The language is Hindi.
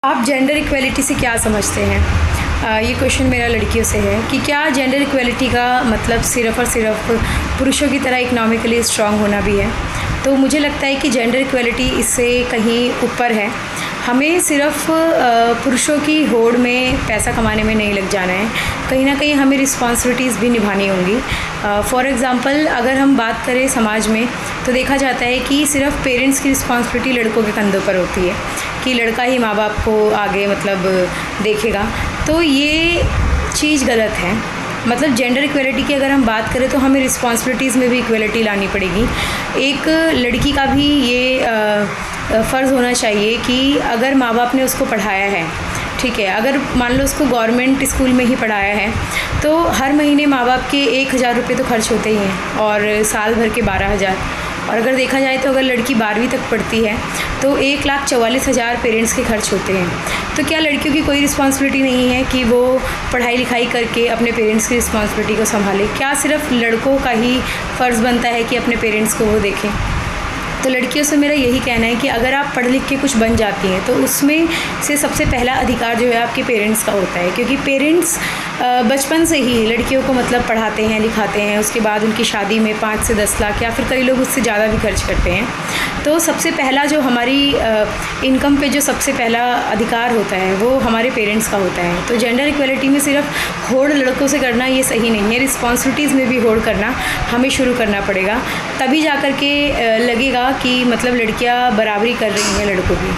आप जेंडर इक्वलिटी से क्या समझते हैं? ये क्वेश्चन मेरा लड़कियों से है कि क्या जेंडर इक्वलिटी का मतलब सिर्फ़ और सिर्फ पुरुषों की तरह इकोनॉमिकली स्ट्रांग होना भी है? तो मुझे लगता है कि जेंडर इक्वलिटी इससे कहीं ऊपर है। हमें सिर्फ पुरुषों की होड़ में पैसा कमाने में नहीं लग जाना है, कहीं ना कहीं हमें रिस्पॉन्सिबिलिटीज़ भी निभानी होंगी। फॉर एग्ज़ाम्पल अगर हम बात करें समाज में, तो देखा जाता है कि सिर्फ पेरेंट्स की रिस्पॉन्सिबिलिटी लड़कों के कंधों पर होती है कि लड़का ही माँ बाप को आगे मतलब देखेगा। तो ये चीज़ गलत है। मतलब जेंडर इक्वलिटी की अगर हम बात करें तो हमें रिस्पॉन्सिबिलिटीज़ में भी इक्वलिटी लानी पड़ेगी। एक लड़की का भी ये फ़र्ज़ होना चाहिए कि अगर माँ बाप ने उसको पढ़ाया है, ठीक है, अगर मान लो उसको गवर्नमेंट स्कूल में ही पढ़ाया है, तो हर महीने माँ बाप के 1,000 रुपये तो खर्च होते ही हैं और साल भर के 12,000। और अगर देखा जाए तो अगर लड़की 12वीं तक पढ़ती है तो 1,44,000 पेरेंट्स के खर्च होते हैं। तो क्या लड़कियों की कोई रिस्पॉन्सिबिलिटी नहीं है कि वो पढ़ाई लिखाई करके अपने पेरेंट्स की रिस्पॉन्सिबिलिटी को संभालें? क्या सिर्फ लड़कों का ही फ़र्ज़ बनता है कि अपने पेरेंट्स को वो देखें? तो लड़कियों से मेरा यही कहना है कि अगर आप पढ़ लिख के कुछ बन जाती हैं तो उसमें से सबसे पहला अधिकार जो है आपके पेरेंट्स का होता है, क्योंकि पेरेंट्स बचपन से ही लड़कियों को मतलब पढ़ाते हैं लिखाते हैं, उसके बाद उनकी शादी में 5 से 10 लाख या फिर कई लोग उससे ज़्यादा भी खर्च करते हैं। तो सबसे पहला जो हमारी इनकम पे जो सबसे पहला अधिकार होता है वो हमारे पेरेंट्स का होता है। तो जेंडर इक्वलिटी में सिर्फ होड़ लड़कों से करना ये सही नहीं है, रिस्पॉन्सिबिलिटीज़ में भी होड़ करना हमें शुरू करना पड़ेगा, तभी जा कर के लगेगा कि मतलब लड़कियां बराबरी कर रही हैं लड़कों की।